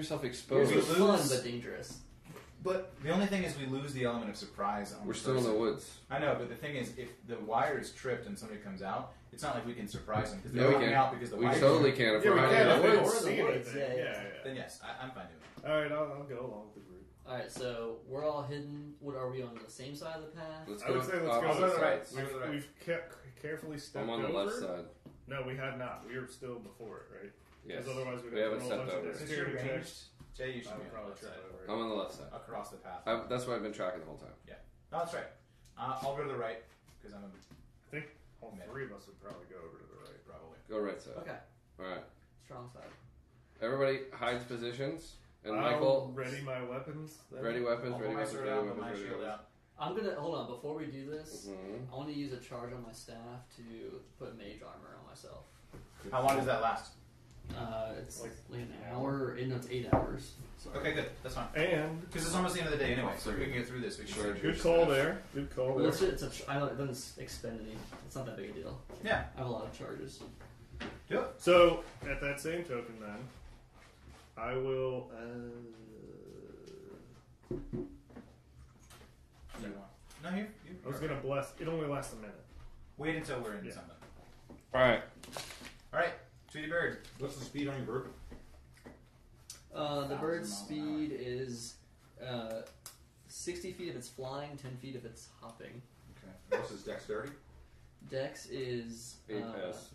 yourself exposed. It's lose. fun but dangerous. But the only thing is we lose the element of surprise on We're the still in the person. woods. I know, but the thing is, if the wire is tripped and somebody comes out, it's not like we can surprise them because Yeah, they're we coming can. out because the We wire. totally can if Yeah, we're we out can. in If the we woods. don't see Or the woods, anything. yeah, Yeah. Then yes, I'm fine doing it. All right, I'll go along with the group. Alright, so we're all hidden. What are we on the same side of the path? Let's I go would say let's go opposite to the right. sides. We've- Go to the right. We've carefully stepped I'm on the over. left side. No, we had not. We were still before it, right? Yes. Because otherwise we'd We have to haven't roll a bunch stepped of over. Since you're dexterity ranged, checks. Jay, you should I be would on the probably left trip side. over. I'm on the left side. Across the path. That's what I've been tracking the whole time. No, that's right. I'll go to the right because I'm a I think all three of us would probably go over to the right. probably. Go right side. Okay, Alright. strong side. Everybody hides positions. And I'll Michael, ready my weapons. Then. ready weapons, I'll ready put my weapons, sword ready out, put weapons, my ready shield weapons. out. I'm gonna hold on before we do this. Mhm. I want to use a charge on my staff to put mage armor on myself. How long does that last? It's Like like an hour. No, it's 8 hours. Sorry. Okay, good. That's fine. And Because it's almost the end of the day anyway, so if we can get through this, we can Sure. good call there. Good call Well, there. I don't. It doesn't expend any. It's not that big a deal. Yeah. I have a lot of charges. Do it. So at that same token, then I will. No, you. I was gonna bless. It only lasts a minute. Wait until we're in Yeah. something. Alright. All right, Tweety Bird. What's the speed on your bird? The bird's 1,000 miles an speed is 60 feet if it's flying, 10 feet if it's hopping. Okay. What's his dexterity? Dex is 8S.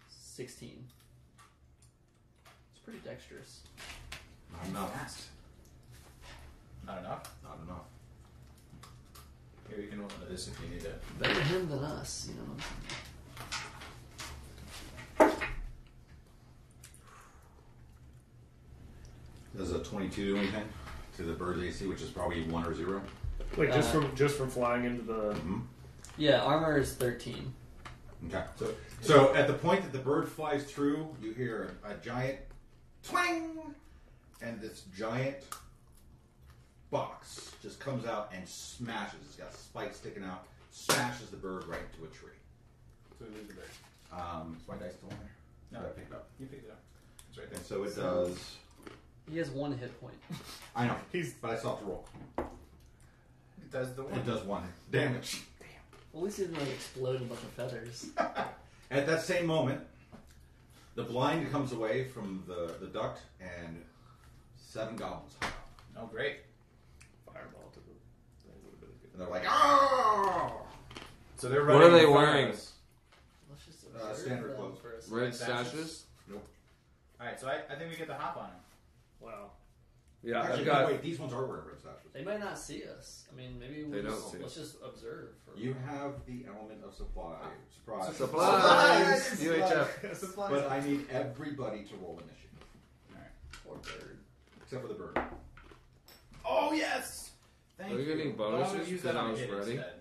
16. It's pretty dexterous. Not enough. Fast. Not enough. Not enough. Here, you can roll into this if you need it. Better him than us, you know. Does a 22 do anything to the bird's AC, which is probably 1 or 0? Like just from flying into the. Mm-hmm. Yeah, armor is 13. Okay. So at the point that the bird flies through, you hear a giant twang, and this giant box just comes out and smashes. It's got spikes sticking out, smashes the bird right into a tree. So we lose the bird. Is my dice still in there? No, Did I pick it up? You picked it up. It's right there. And so it does. He has 1 hit point. I know, He's but I still have to roll. It does the one. It does 1 damage. At least he didn't like explode in a bunch of feathers. At that same moment, the blind comes away from the duct, and 7 goblins hop out. Oh, great. fireball to the thing would have been good. And they're like, oh! So they're What running. are they in front of wearing? us. Let's just observe Standard them clothes. for a second. Red Sashes? sashes? All right, so I think we get the hop on him. Wow. Yeah, Actually, I've no, got. wait, these ones are wearing red sashes. They might not see us. I mean, maybe They don't let's see us. just observe. For You have the element of supply. Surprise. Supplies! UHF. But I need everybody to roll initiative. Poor bird. Except for the bird. Oh, yes! Thank Are we you. getting Well, I'm gonna bonuses use because that I on a was hit ready? instead.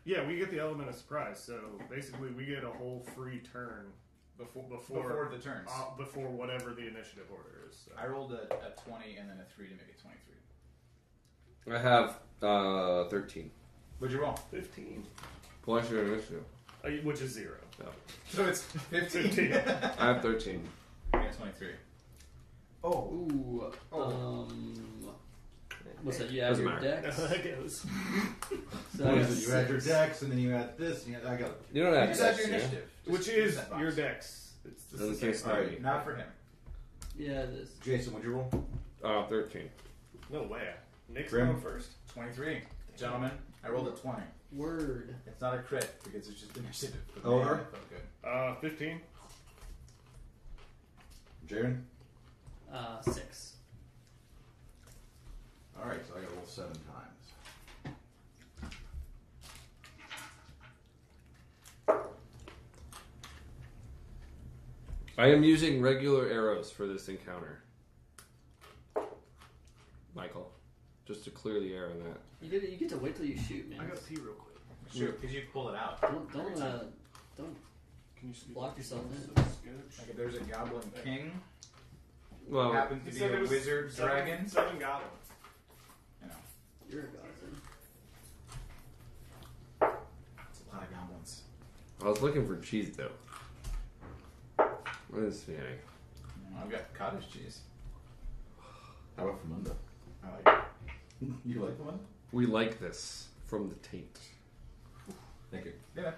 Yeah, we get the element of surprise. So basically, we get a whole free turn Before the turns. before whatever the initiative order is. So. I rolled a 20 and then a 3 to make it 23. I have 13. What'd you roll? 15, Plus your initiative. which is 0. No. So it's 15. 15. I have 13. I got 23. Oh. Ooh. What's that? You have Doesn't your matter. dex. that goes. So What I is got it? You had your 6. dex, and then you had this, and I got it. You don't You have just to. add your initiative. Which Just is use that box. your dex. It's just In the case same. All right. Not for him. Yeah, it is. Jason, what'd you roll? 13. No way. Nick's Grim. going first. 23. Gentlemen, I rolled a 20. Word. It's not a crit because it's just initiative. But Oh, man, are? I felt good. 15. Jaren? 6. All right, so I got to roll 7 times. I am using regular arrows for this encounter. Michael. Just to clear the air on that. You get to wait till you shoot, man. I gotta pee real quick. Sure, because you pull it out. Don't Can you speak? Lock yourself in. Like if there's a goblin king who Well, happens to be a wizard dragon. 7 goblins. You know, You're a goblin. it's a lot of goblins. I was looking for cheese though. I didn't see any. I've got cottage cheese. How about Famunda? I like it. You like Famunda? We like this from the taint. Thank you. Yeah.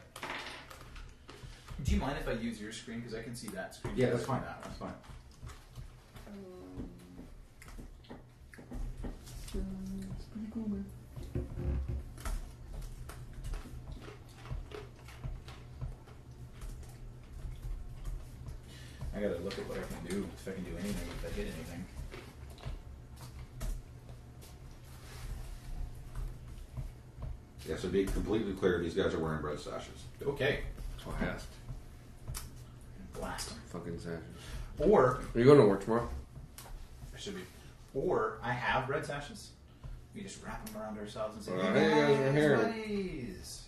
Do you mind if I use your screen? Because I can see that screen. Yeah, that's fine. That one. That's fine. It's pretty cool, man. I gotta look at what I can do, if I can do anything, if I hit anything. Yeah, so to be completely clear, these guys are wearing red sashes. Okay. Oh, hast. Blast them. Fucking sashes. Or, Are you going to work tomorrow? I should be. Or, I have red sashes. We just wrap them around ourselves and say, Well, hey, guys, we're here. buddies.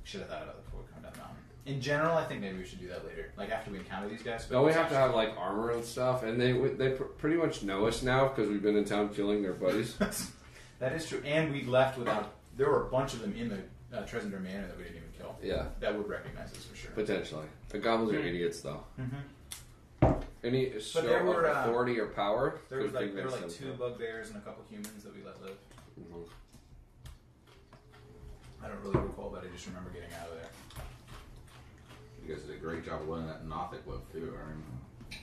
Should have thought about it before we come down the mountain. In general, I think maybe we should do that later. Like after we encounter these guys. No, we have to have like armor and stuff, and they pretty much know us now because we've been in town killing their buddies. That is true. And we left without. There were a bunch of them in the Tresender Manor that we didn't even kill. Yeah, That would recognize us for sure. potentially. The goblins are idiots, though. Mm-hmm. Any show there were, of authority or power? There were could like convince them two to. bugbears and a couple humans that we let live. Mhm. I don't really recall, but I just remember getting out of there. You guys did a great job of letting that Nothic live too. I mean,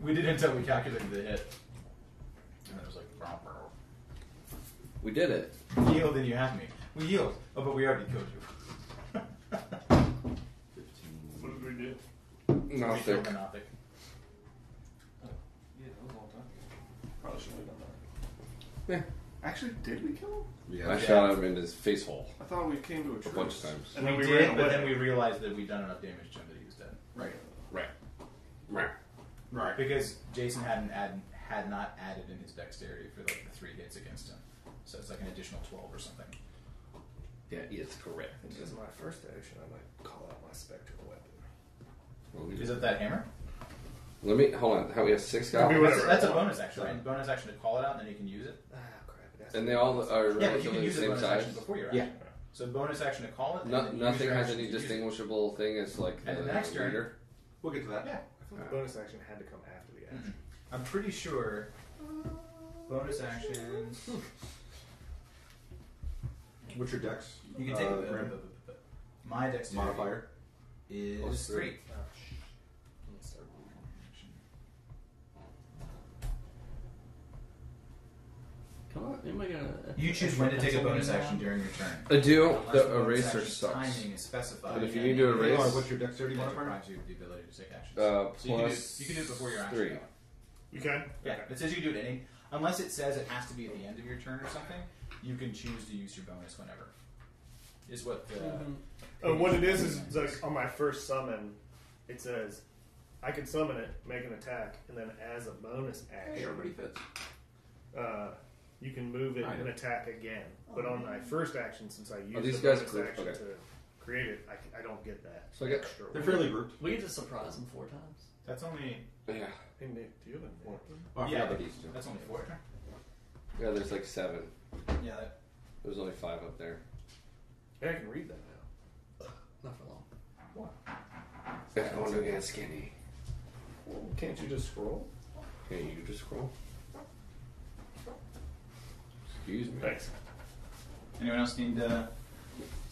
We did until we calculated the hit. And it was like, brow, brow. We did it. Yield and you have me. We yield. Oh, but we already killed you. 15. What did we do? We Nothic. killed the Nothic. Yeah, that was a long time ago. Probably should have done that. Yeah. Actually, did we kill him? Yeah. I shot him in his face hole I thought we came to a a truce. bunch of times. And then we we did, ran but away. then we realized that we'd done enough damage to him that he was dead. Right. Right. Right. Because Jason had not added in his dexterity for like the 3 hits against him. So it's like an additional 12 or something. Yeah, it's correct. As my first action, I might call out my spectral weapon. Well, Is it that hammer? Let me hold on. How we have 6 Maybe goblins, whatever. That's a bonus action, right? Bonus action to call it out, and then you can use it. Ah, crap. It has and to they be all bonus. are Yeah, but you can relatively the use the same bonus size. action before your Yeah. action. So bonus action to call it. And No, then use nothing your has action any to use it. distinguishable thing as like And the the next turn- leader. We'll get to that. Yeah. I thought the bonus action had to come after the action. I'm pretty sure bonus actions. What's your dex? You can take Grim? my dexterity Modifier. is Plus 3. 3. Oh, Let's start. Come on, am I gonna? You choose when to take a bonus action during your turn. I do. Unless The bonus eraser action sucks. Timing is specified. But if you and need to it erase- What's your dexterity modifier? deprives you of the ability to take actions. Plus so you can do it before your action. 3. You can? Yeah, Okay. it says you can do it any. Unless it says it has to be at the end of your turn or something, you can choose to use your bonus whenever. Is what the. What it is like on my first summon, it says I can summon it, make an attack, and then as a bonus Hey, action, everybody fits. you can move it I and know. attack again. But on my first action, since I used these the guys bonus grouped? action Okay. to create it, I don't get that. So I get- extra. They're fairly grouped. We get to surprise them 4 times. That's only. Yeah. Hey Nick, do you have a napkin? Oh, I Yeah, forgot about these two. That's only 4. Yeah, there's like 7. Yeah, that. There's only 5 up there. Yeah, I can read that now. Not for long. I want to get skinny. Well, can't you just scroll? Can you just scroll? Excuse me. Thanks. Anyone else need?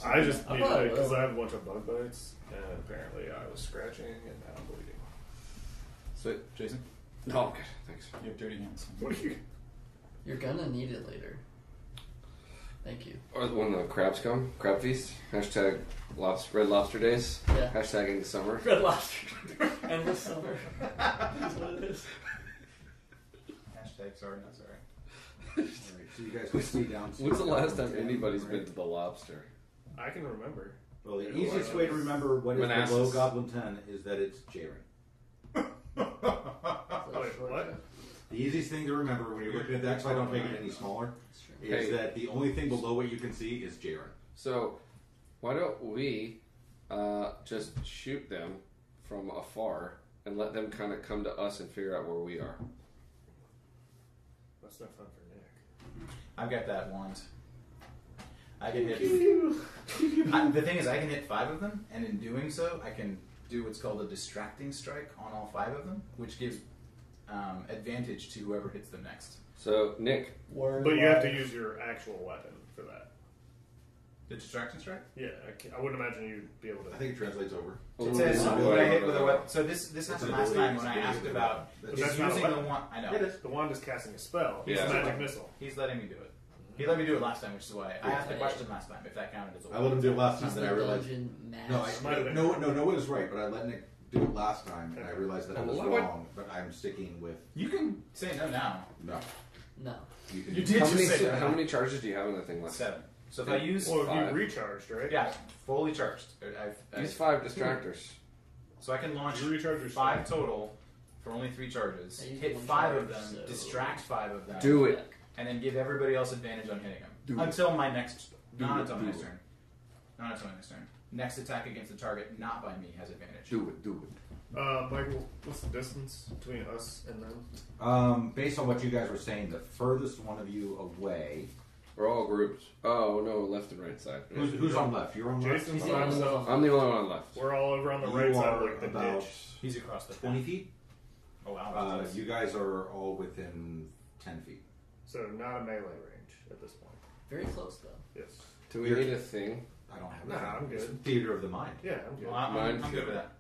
I just I need thought- because I have a bunch of bug bites, and apparently I was scratching and now I'm bleeding. Sweet. Jason, No, okay. Thanks. you have dirty hands. What are you? You're gonna need it later. Thank you. Or when the crabs come, crab feast. Hashtag red lobster days. Yeah. Hashtag in the summer. Red lobster. Endless summer. That's what it is. Hashtag sorry, not sorry. Alright, so you guys can see down. When's the last time anybody's been to the lobster? I can remember. Well, the easiest way to remember what is Manassas. below Goblin 10 is that it's Jaren. Wait, what? The easiest thing to remember when you're looking at that, so I don't make it any smaller, is Hey. that the only thing below what you can see is Jaren. So, why don't we just shoot them from afar and let them kind of come to us and figure out where we are? That's no fun for Nick. I've got that wand. I can hit. The thing is, I can hit 5 of them, and in doing so, I can do what's called a distracting strike on all 5 of them, which gives advantage to whoever hits them next. So Nick, Word But you have to life. use your actual weapon for that. The distraction strike? Yeah, I wouldn't imagine you'd be able to. I think it translates over. It says Ooh, when I hit with a weapon. So this It's happened an last ability, time when I it's asked an about ability. is That's not a using the weapon. one. I know. It is. The wand is casting a spell. It's Yeah. a magic missile. He's letting me do it. He let me do it last time, which is why I asked the question last time if that counted as a I let him do it last time, He's then I the realized. dungeon No, master. Might have been. no, it was right, but I let Nick do it last time, and I realized that I was Allow it. wrong. But I'm sticking with You can say no now. no. No. You can. You did how just many say that. how many charges do you have in that thing left? 7. So if I use Well, Five. you recharged, right? yeah, fully charged. Use 5 distractors. So I can launch You recharge your 5 total for only 3 charges. I used Hit one 5 of charge, them, so- distract 5 of them, Do it. and then give everybody else advantage on hitting them Do it. until my next. Not it, until my do next it. turn. Not until my next turn. Next attack against the target, not by me, has advantage. Do it. Michael, what's the distance between us and them? Based on what you guys were saying, the furthest one of you away. We're all grouped. Oh no, left and right side. Who's on left? You're on left. Jason's He's by on himself. I'm the only one on left. We're all over on the You right side are of like the about ditch. He's across the 20 feet. Oh wow. that's You guys are all within 10 feet. So not a melee range at this point. Very close though. Yes. Do we You're- need a thing? I don't have Nah, that. I'm good. It's theater of the mind. Yeah, I'm good. Well, I'm Mine's good good. with that.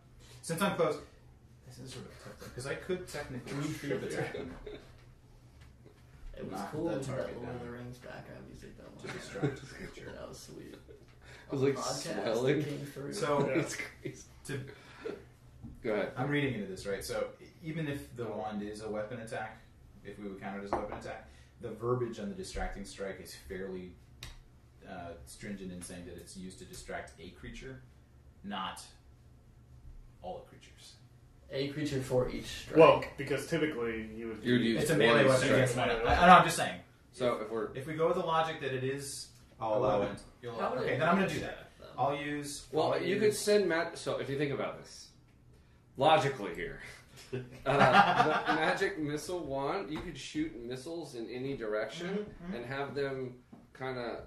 Since I'm close, this is sort of tough because I could technically shoot the target It was Knock cool that with that target Lord of down. the Rings background music that to one. distract the creature. That was sweet. I was like Podcast swelling. came through. So Yeah. It's crazy. to, Go ahead. I'm reading into this right. So even if the wand is a weapon attack, if we would count it as a weapon attack, the verbiage on the distracting strike is fairly stringent in saying that it's used to distract a creature, not all the creatures. A creature for each strike. Well, because typically you would. You'd use It's a one melee weapon strike. against one. I'm just saying. So if we're If we go with the logic that it is I'll a allow weapon, it. you'll How would okay, it then I'm going be to do that. though? I'll use. well, I'll you use- could send Matt. So if you think about this, logically here, the magic missile wand, you could shoot missiles in any direction and have them kind of.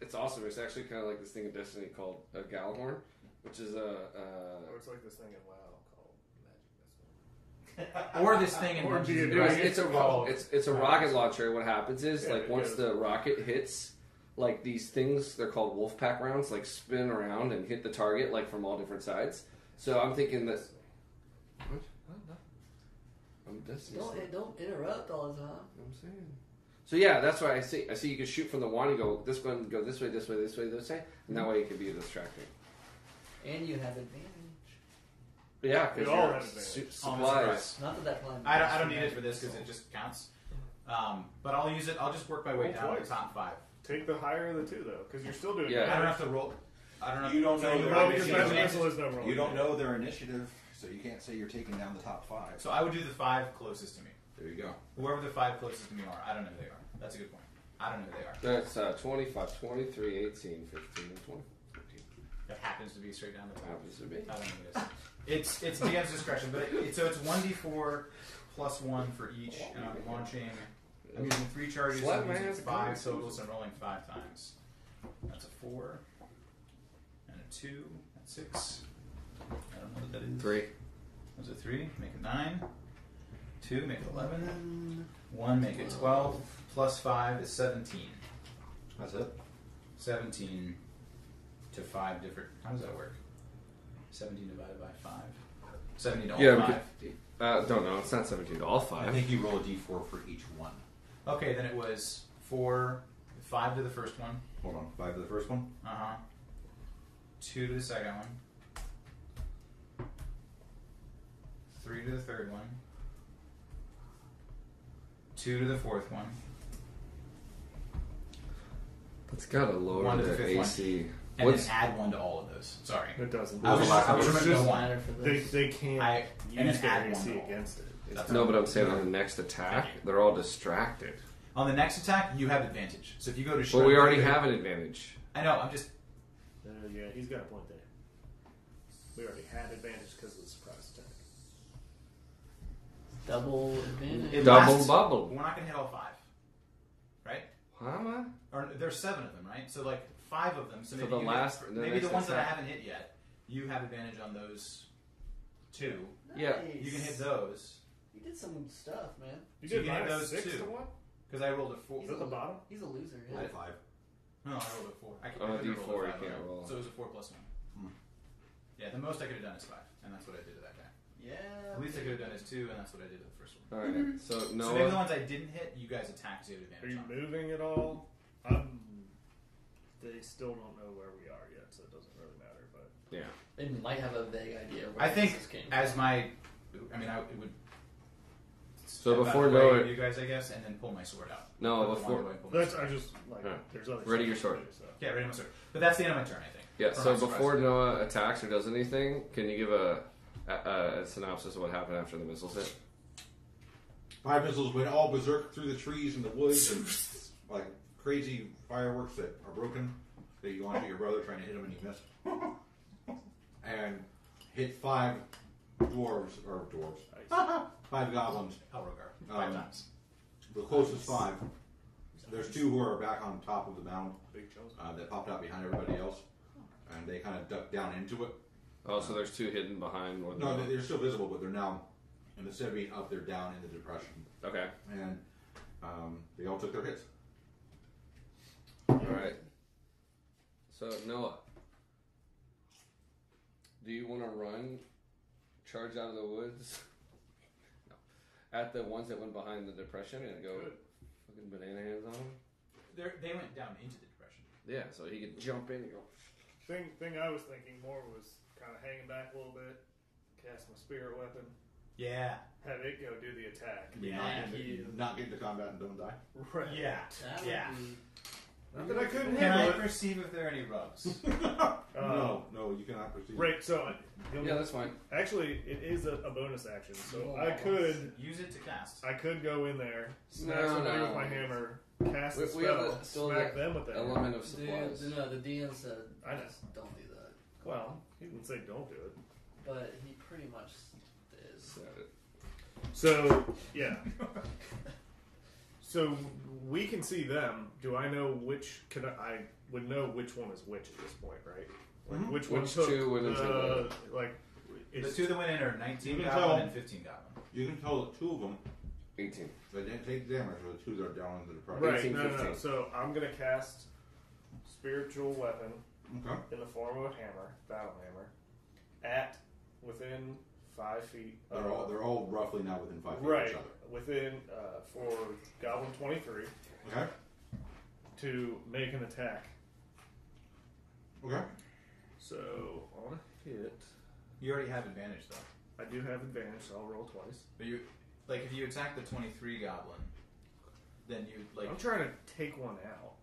It's awesome. It's actually kind of like this thing in Destiny called a Galahorn, which is a. Or it's like this thing in WoW called Magic Missile. Or this thing in Or Dungeons and D&D. Anyways, Dragons. it's a rocket launcher. What happens is Yeah, like it once goes- the rocket hits, like these things, they're called Wolfpack rounds, like spin around and hit the target like from all different sides. So I'm thinking that. What? I'm Destiny. Don't interrupt all the time. I'm saying. So yeah, that's why I see. I see you can shoot from the wand. You go this one, go this way, this way, this way, this way, and that way it can be distracting. And you have advantage. Yeah, We because all your have advantage. supplies. Not that that plan. I don't need it for this because it just counts. But I'll use it. I'll just work my way Roll down to twice. the top 5. Take the higher of the two though, because you're still doing. Yeah. I don't have to roll. I don't have You don't to know you their No, roll because because Magic advantage. Missile is no roll. You don't know their initiative, so you can't say you're taking down the top 5. So I would do the 5 closest to me. There you go. Whoever the 5 closest to me are, I don't know who they are. That's a good point. I don't know who they are. That's 25, 23, 18, 15, and 20. 15. That happens to be straight down the top. Happens to be. I don't know who it is. It's DM's discretion, but so it's 1d4 plus 1 for each, and I'm launching. I'm using 3 charges. Slap I'm my using ass 5 again. total, so I'm rolling 5 times. That's a 4 and a 2. That's 6. I don't know what that is. 3. Was it 3? Make it 9. 2, make it 11. 1, make it 12. Plus 5 is 17. That's it. 17 to 5 different. How does that work? 17 divided by 5. 17 to all Yeah, 5. don't know. It's not 17 to all I 5. think you roll a d4 for each one. Okay, then it was 5 to the first one. Hold on. 5 to the first one. 2 to the second one. 3 to the third one. 2 to the fourth one. It's got to lower 1 to the the fifth one. AC. And What's then add 1 to all of those. Sorry. It doesn't. I was allowed- I was It just- doesn't one. matter for They this. can't and use then their add AC 1 against it. It's no, but I'm saying on the next attack, they're all distracted. On the next attack, you have advantage. So if you go to Well, shred we already through- have an advantage. I know, I'm just. Yeah, he's got a point there. We already had advantage because of the surprise attack. Double advantage. It Double lasts- bubble. We're not going to hit all 5. Right? Huh? Or there's 7 of them, right? So like 5 of them. So For maybe the you last- hit, the maybe the next ones that I attack. haven't hit yet, you have advantage on those 2. Yeah. You can hit those. He did some stuff, man. You So did you get minus those 6 two. to 1? Because I rolled a 4. Is that the bottom? He's a loser. I Yeah. had 5. No, I rolled a 4. I On a could've D4 rolled a you 5, can't right? roll. So it was a 4 plus 1. Hmm. Yeah, the most I could have done is 5, and that's what I did to that guy. Yeah. The least I could have done is 2, and that's what I did to the first one. All right. So So maybe the Noah. ones I didn't hit, you guys attacked to Are advantage you on. moving at all? They still don't know where we are yet, so it doesn't really matter. But Yeah. They might have a vague idea where I think this came as from. my, I mean, it would. So step before out of the way Noah- of you guys, I guess, and then pull my sword out. No, Or before. wander away and pull my that's sword I out. just like Alright. there's other. Ready stuff your to do, so. Yeah, ready my sword. But that's the end of my turn, I think. Yeah. Or So not before surprising. Noah attacks or does anything, can you give a synopsis of what happened after the missiles hit? 5 missiles went all berserk through the trees and the woods and like crazy fireworks that are broken that you launch at your brother trying to hit him and you miss. And hit 5 dwarves. 5 goblins. Elrogar. 5 Um, times. The closest 5. There's 2 who are back on top of the mound Big chunks. that popped out behind everybody else, and they kind of ducked down into it. Oh, so there's 2 hidden behind one. No, they're still visible, but they're now, and instead of being up, they're down in the depression. Okay. And they all took their hits. All right. So Noah, do you want to run, charge out of the woods, no, at the ones that went behind the depression and go Good. fucking banana hands on them? They went down into the depression. Yeah, so he could jump in and go. Thing I was thinking more was kind of hanging back a little bit, cast my spirit weapon, Yeah. have it go do the attack. Yeah. Not get into combat and don't die. Right. Yeah. That would Yeah. be- Not that I couldn't Can I handle it. perceive if there are any rugs? No, you cannot proceed. Right. So Yeah, that's fine. actually, it is a bonus action, so Oh. I could Use it to cast. go in there, smack No, somebody no. with my hammer, cast the We have spell, the- still smack the them with the hammer. Element of supplies. No, the DM said, I know. just don't do that. Well, he didn't say don't do it. But he pretty much is. Said it. So yeah. So we can see them. Do I know which? I would know which one is which at this point, right? Like Mhm. which one Which took 2 went into the- like? The It's, 2 that went in are 19 You can goblin tell. and 15 goblin. You can tell that 2 of them 18. they didn't take damage, or the 2 that are down in the depression. right. 18, No, no, no. 15. So I'm gonna cast spiritual weapon Okay. in the form of a hammer, battle hammer, at within 5 feet. They're all roughly now within 5 feet right of each other. within for Goblin 23 Okay. to make an attack. Okay. So on a hit, You already have advantage though. I do have advantage, so I'll roll twice. But you, like, if you attack the 23 goblin, then you like. I'm trying to take one out.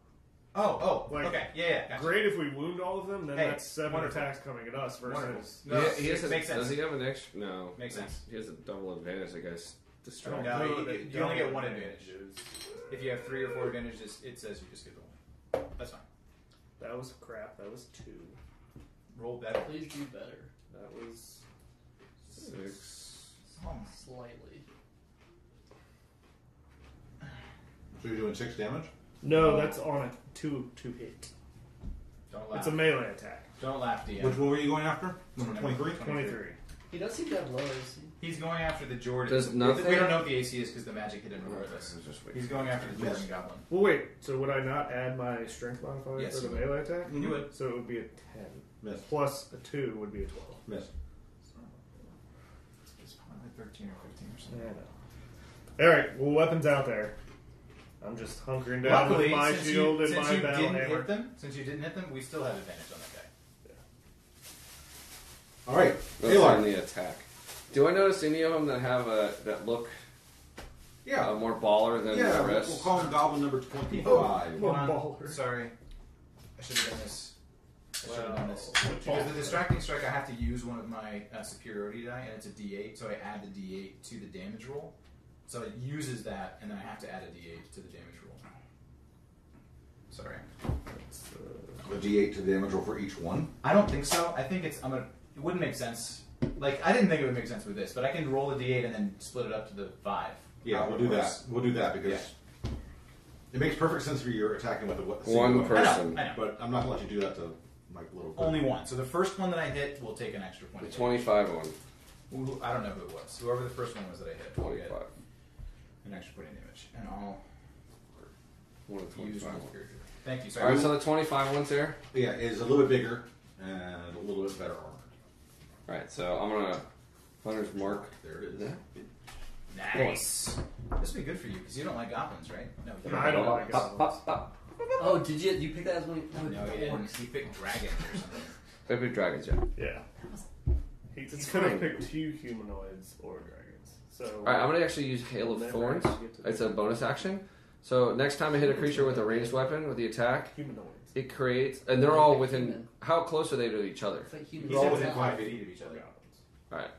Oh, Like, okay, yeah. Gotcha. Great if we wound all of them, then Hey, that's 7 wonderful. attacks coming at us versus. Wonderful. No, he has a, makes sense. Does he have an extra? No. Makes sense. He has a double advantage. That guy's I distracted. No, know you- that you only get double one advantages. If you have 3 or 4 advantages, it says you just get the one. That's fine. That was crap. That was 2. Roll better. Please do better. That was 6. Slightly. So you're doing 6 damage? no. That's on a 2 hit. Don't laugh. It's a melee attack. Don't laugh, DM. Which one were you going after? Number 23? 23. He does seem to have lows. He's going after the Jordan. Does nothing- We don't know what the AC is because the magic hit him regardless. Just wait. He's going after the Yes. Jordan goblin. Well, wait. So would I not add my strength modifier Yes, for the you would. melee attack? You would. So it would be a 10. Miss. Plus a 2 would be a 12. Miss. It's probably 13 or 15 or Yeah, something. I know. All right. Well, weapons out there. I'm just hunkering down Luckily, with my since shield you, and since my you battle didn't hammer. hit them, we still have advantage on that guy. All right. Those are in Alar. the attack. Do I notice any of them that have that look Yeah. more baller than Yeah, the we'll rest? call him Goblin number 25. Oh. Hold on. baller. Sorry. I should have done this. I should have done this. Well, Because the distracting strike, I have to use one of my superiority die, and it's a D8, so I add the D8 to the damage roll. So it uses that, and then I have to add a D8 to the damage roll. Sorry. The D8 to the damage roll for each one. I don't think so. I think it's. It wouldn't make sense. Like, I didn't think it would make sense with this, but I can roll a D8 and then split it up to the 5. Yeah, How we'll it do works. that. We'll do that because it makes perfect sense for you attacking with a One single weapon. person. I know. But I'm not going to let you do that to my little group. Only one. So the first one that I hit will take an extra point. The of 25 one. I don't know who it was. Whoever the first one was that I hit. I'll get 25. an extra point in damage. And I'll One of use 25. my character. Thank you. All Sorry. right, so the 25 one's there. Yeah, is a little bit bigger and a little bit better armor. All right, so I'm gonna Hunter's Mark. There it is. Yeah. Nice. This would be good for you because you don't like goblins, right? No, you I don't like Pop, goblins. pop, pop. Oh, did you pick that as one? No, he didn't. He picked dragons or something. Baby dragons, yeah. Yeah. He's gonna fine. pick 2 humanoids or dragons. So. All right, I'm gonna actually use Hail of Never Thorns. actually get to It's a bonus action. So next time I hit a creature with a ranged weapon with the attack, humanoids. it creates, and they're all within. How close are they to each other? It's like humans. He's all It's within not- 5 feet of each other. Goblins. All right.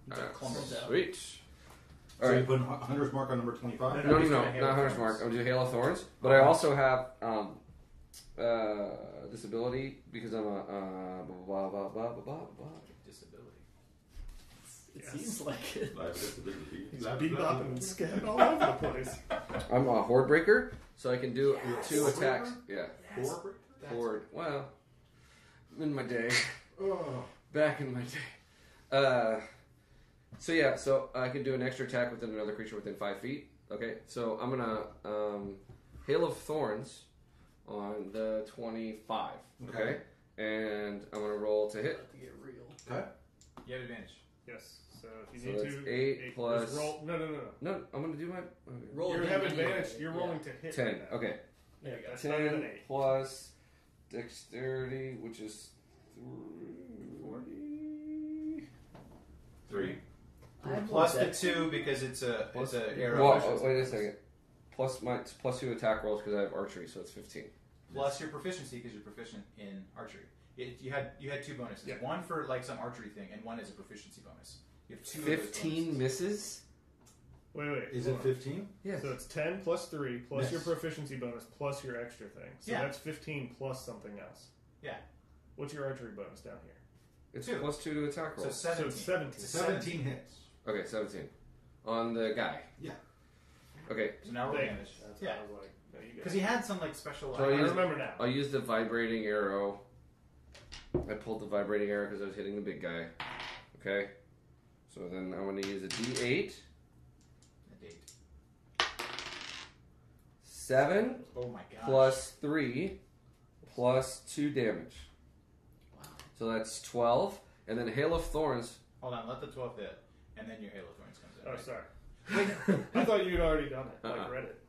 Yeah. All right. Clumps out. Sweet. So All you right. put Hunter's Mark on number 25? No, He's no, gonna Hail not of Hunter's Thorns. Mark. I'm gonna do Hail of Thorns, but I also have disability because I'm a blah blah blah blah blah blah. Disability. It Yes. seems like it. He's bebopping and scatting all over the place. I'm a Horde Breaker, so I can do 2 attacks. Yeah, Four? Horde. Well, in my day, Oh. back in my day. So yeah, so I can do an extra attack within another creature within 5 feet. Okay, so I'm gonna Hail of Thorns on the 25. Okay, and I'm gonna roll to hit. About to get real. Okay. You have advantage. Yes. So if you So need that's to 8 plus- just roll. No. No, I'm gonna do my Roll You again have anyway. advantage. You're Yeah. rolling to hit. 10. right now. Okay, Yeah, There you go. that's better than 10 8. plus dexterity, which is 3. I have Plus more the dex. 2 because it's a arrow. Well, efficiency. wait a second. Plus 2 attack rolls because I have archery, so it's 15. Plus your proficiency because you're proficient in archery. You had 2 bonuses. Yeah. One for like some archery thing, and one is a proficiency bonus. You have 2 of those 15 bonuses. misses? Wait. Is hold it on. 15? Yes. So it's 10 plus 3 plus Yes. your proficiency bonus plus your extra thing. So Yeah. that's 15 plus something else. Yeah. What's your archery bonus down here? It's 2. plus 2 to attack So rolls. 17. So 17. 17 hits. Okay, 17. On the guy. Yeah. Okay, So now roll Thank damage. you. That's Yeah. what I was like. No, you Because got he had some like special. So it. I use- remember now. I'll use the vibrating arrow. I pulled the vibrating arrow because I was hitting the big guy. Okay? So then I'm going to use a D8. A date. 7 Oh my gosh. plus 3 plus 2 damage. Wow. So that's 12. And then Hail of Thorns. Hold on, let the 12 hit, and then your Halo Thorns comes in. Oh, right? sorry. I thought you'd already done it. Like Uh-uh. read it.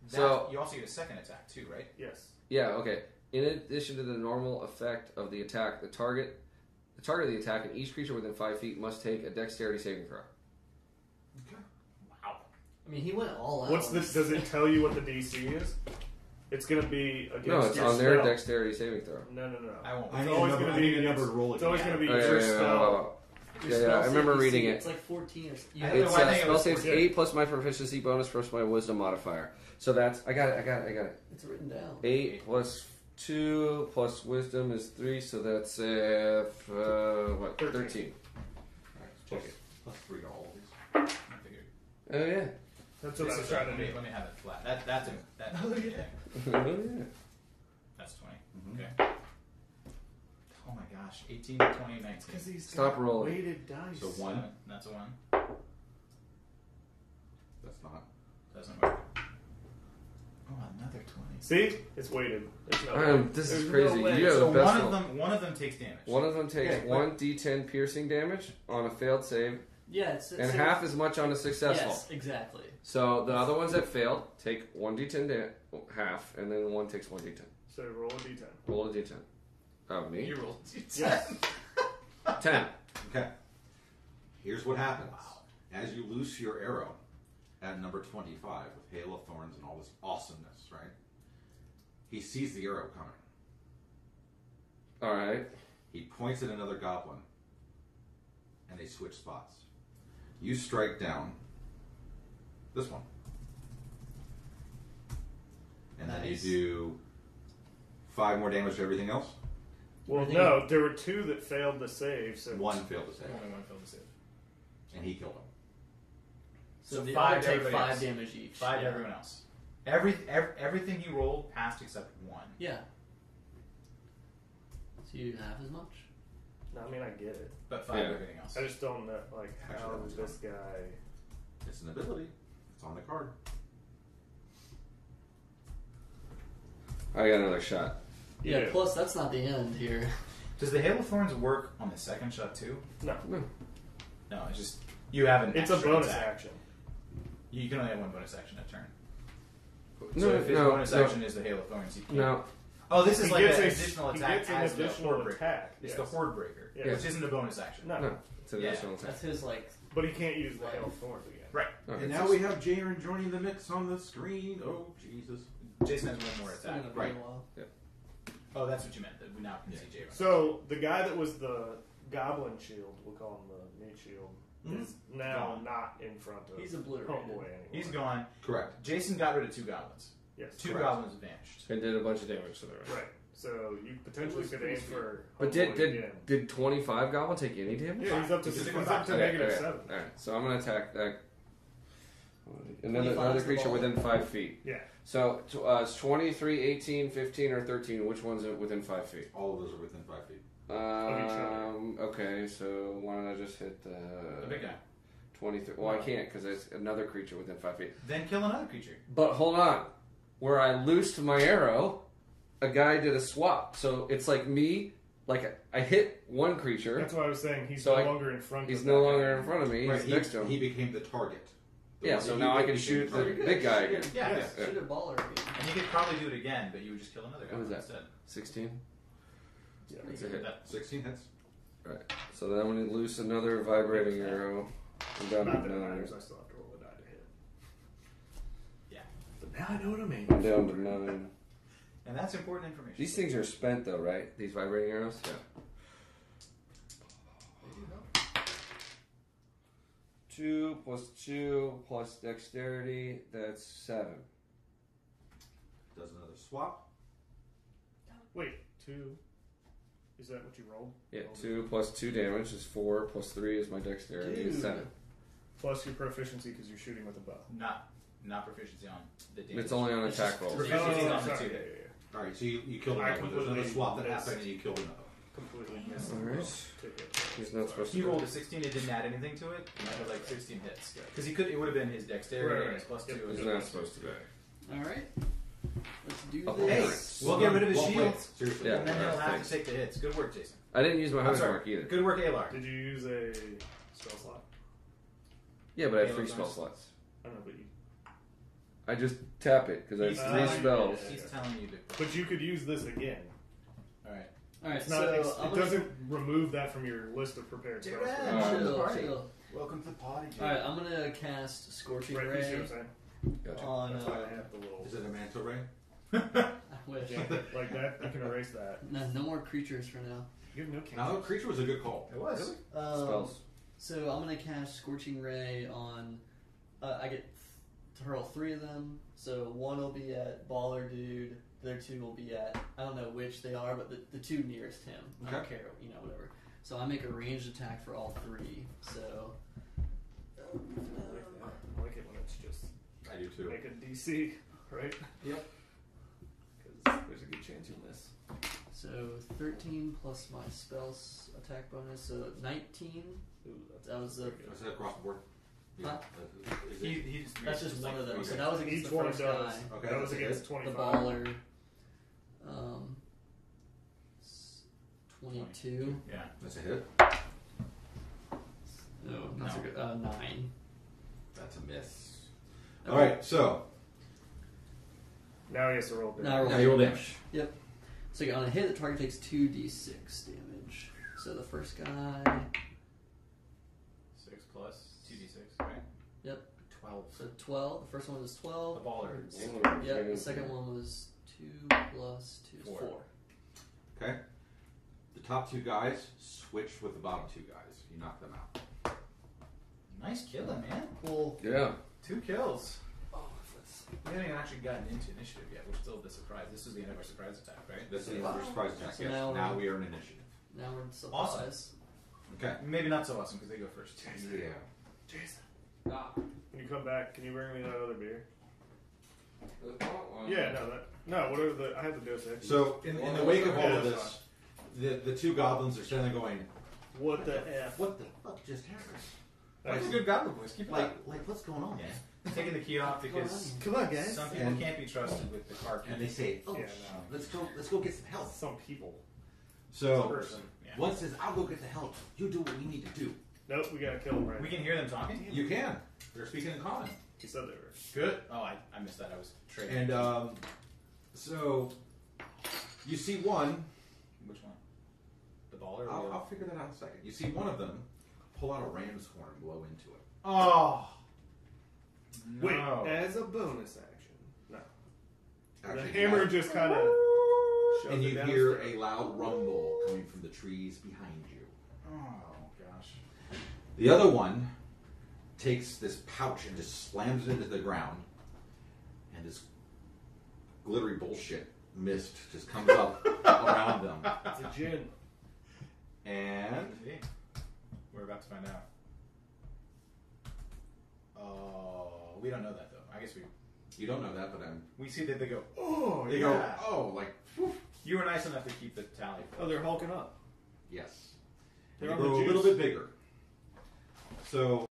So- you also get a second attack too, right? Yes. Yeah, okay. In addition to the normal effect of the attack, the target of the attack and each creature within 5 feet must take a dexterity saving throw. Wow. I mean, he went all out. What's on this? this. Does it tell you what the DC is? It's gonna be against No, it's your on their spell. dexterity saving throw. No. I won't. I It's need a always number, gonna I be need a against- number to roll it. It's always gonna be Oh, your yeah, spell. Your Yeah, spell I remember save reading DC, it. It's like 14 or something. I It's think it spell was saves 14. 8 plus my proficiency bonus plus my wisdom modifier. So that's I got it. It's written down. 8 plus 2 plus wisdom is 3, so that's 13. Plus, plus 3 to all of these. I figured. Oh yeah. That's what I was trying to do. Let me have it flat. That's Oh, yeah. Oh yeah. That's 20. Mhm. Okay. Oh my gosh. 18, 20, 19. Because he's Stop got rolling. weighted dice. So 1. That's a 1. That's not. Doesn't work. Oh, another 20. See, it's weighted. There's no way. This is There's crazy. No way. You have So the best one roll. of them takes damage. One of them takes Yeah, 1 d10 piercing damage on a failed save, Yeah, it's and half as much on a successful. Yes, exactly. So the other ones that failed take 1 d10 half, and then one takes 1 d10. So roll a d10. Roll a d10. Oh, me? You rolled. Yes. 10. Okay. Here's what happens. As you loose your arrow at number 25 with Hail of Thorns and all this awesomeness, right? He sees the arrow coming. Alright. He points at another goblin, and they switch spots. You strike down this one. And then you Nice. do 5 more damage to everything else. Well, Everything- no, there were 2 that failed the save. So 1 failed to save, Only one failed to save. and he killed him. So, So the 5 other to take everybody 5 else. damage each. 5 to yeah. everyone else. Everything he rolled passed except 1. Yeah. So you have as much? No, I mean I get it. but 5 everything else. I just don't know like how Actually, that's this guy. It's an ability. It's on the card. I got another shot. Yeah, Yeah. plus that's not the end here. Does the Hail of Thorns work on the second shot too? No, No, it's just you have an it's a extra bonus attack. action. You can only have one bonus action a turn. No, So if his no, bonus no. action is the Hail of Thorns, you can't. No. Oh, this is He like gets an a- additional he attack gets an as the additional Horde Breaker. attack, It's yes. the Horde Breaker, Yeah. which isn't a bonus action. No, No. It's an Yeah. additional attack. That's his like. but he can't use the Hail of Thorns again. Right. Okay. And now we have Jaren joining the mix on the screen. Oh, Jesus. Jason has one more It's attack. gonna be Right. a while. Oh, that's what you meant. That we now can see Jaren. So the guy that was the Goblin Shield, we'll call him the Meat Shield, is now Gone. not in front of He's obliterated. Homeboy anymore. He's gone. Correct. Jason got rid of 2 goblins. Yes, 2 Correct. goblins vanished. And did a bunch of damage to the rest. right. So you potentially was could pretty aim sweet. for. But Homeboy again. did 25 Goblin take any damage? Yeah, he's up to He's he's at up to Okay, negative okay. 7. Alright, so I'm gonna attack that. And then 25 another is the creature ball. within 5 feet. Yeah. So it's 23, 18, 15, or 13. Which one's within 5 feet? All of those are within 5 feet. each other. Okay, so why don't I just hit The big guy. 23? Well, I can't because it's another creature within 5 feet. Then kill another creature. But hold on. Where I loosed my arrow, a guy did a swap. So it's like me, like I hit one creature. That's what I was saying. He's So no I- longer in front. He's of no that longer guy. in front of me. Right, He's next to him. he became the target. The Yeah, one so that now he I hit can became shoot the target. big guy again. Yeah, Yeah. yeah. Shoot a baller again. And you could probably do it again, but you would just kill another guy What was that? instead. 16? Yeah. That's a hit. That- 16 hits. Right. So then I'm going to loose another vibrating arrow. I'm down Not to that it 9. matters. I still have to roll a die to hit. Yeah. But now I know what I mean. I'm down to 9. And that's important information. These things are spent though, right? These vibrating arrows? Yeah. 2 plus 2 plus dexterity, that's 7. Does another swap. Wait, 2. Is that what you rolled? Yeah, 2 plus 2 damage is 4, plus 3 is my dexterity, is Dude. 7. Plus your proficiency because you're shooting with a bow. Not proficiency on the damage. It's only on It's attack just rolls. Proficiency Oh, on the sorry. 2 Yeah, hit. yeah, yeah. Alright, so you killed I another one. There's another completely swap that missed. happened and you killed another. Completely missed. Alright. To hit. He's not supposed He to. rolled a 16. It didn't add anything to it. And that was like 16 hits. Because he could. It would have been his dexterity Right, and his right. plus 2. Yep. and He's his not plus supposed to be. All right. Let's do Oh, this. Hey, we'll get rid of his Well played. shields. Seriously. Yeah. And then he'll Alright, have thanks. to take the hits. Good work, Jason. I didn't use my I'm hunter's sorry. mark either. Good work, Alar. Did you use a spell slot? Yeah, but I have Yeah, 3 nice. spell slots. I don't know, but you. I just tap it because I He's have telling 3 you- spells. He's telling you to. But you could use this again. Alright. All right. It's not. So it doesn't remove that from your list of prepared spells. Dude, Oh. chill, Party. chill. Welcome to the party, Jay. All right. I'm gonna cast Scorching Right, you see what Ray I'm saying? Gotcha. on. That's why I have the little. Is it a manta ray? I wish. Like that, you can erase that. No more creatures for now. You have no Now, cantrip. creature was a good call. It was. Spells. So I'm gonna cast Scorching Ray on. I get to hurl 3 of them. So 1 will be at Baller Dude. The other 2 will be at, I don't know which they are, but the 2 nearest him. I don't Okay. care, whatever. So I make a ranged attack for all 3. So I like it when it's just I do too. make a DC, right? Yep. Because there's a good chance you'll miss. So 13 plus my spells attack bonus, so 19. Ooh, that's That was the. Is that across the board? Huh? Is it- He just That's just one of them. So okay. that was against Each the one first does. guy, Okay, That was that's a against hit. the 25. baller. 22. Yeah. That's a hit. No, that's No. a good 9. That's a miss. Okay. All right, so Now he has to roll damage. Now I roll now you roll damage. damage. So on a hit, the target takes 2d6 damage. So the first guy, 6 plus 2d6, right? Yep. 12. so 12. The first one was The 12. baller. Yeah, the second one was 2 plus 2 is 4. 4. Okay. The top 2 guys switch with the bottom 2 guys. You knock them out. Nice killing, man. Cool. Yeah. 2 kills. Oh, that's We haven't even actually gotten into initiative yet. We're still the surprise. This was the end of our surprise attack, right? This is our surprise attack. So Yes. now Now we're- we are in initiative. now we're in surprise. Awesome. Okay. Maybe not so awesome because they go first. Yeah. Jason. When you come back, can you bring me that other beer? Oh, Yeah, no, what are the? I have the Dos Equis. So in the wake of all of this, the 2 goblins are standing there going, What the F? What the fuck just happened? That's a good goblin voice. Keep it up. Like what's going on? Yeah. Taking the key off because Come on, guys. some people can't be trusted with the car key. And they say, "Oh, Yeah, let's go get some help." Some people. So Person. Yeah. one says, "I'll go get the help. You do what we need to do." Nope, we gotta kill him right We now. can hear them talking. You can. They're speaking in common. He said they were. Good. Oh, I missed that. I was trading. And so you see one. Which one? The baller? Or the I'll figure that out in a second. You see one of them pull out a ram's horn and blow into it. Oh. Wait, No. as a bonus action. No. Actually, the hammer just kind of. and you hear a loud rumble coming from the trees behind you. Oh gosh. The other one takes this pouch and just slams it into the ground, and this glittery bullshit mist just comes up around them. It's a gin. And We're about to find out. Oh, we don't know that though. I guess you don't know that, but we see that they go. Oh, they yeah. go, oh, like, whew. You were nice enough to keep the tally. Oh, they're hulking up. Yes. They're They on the grow a juice. little bit bigger. So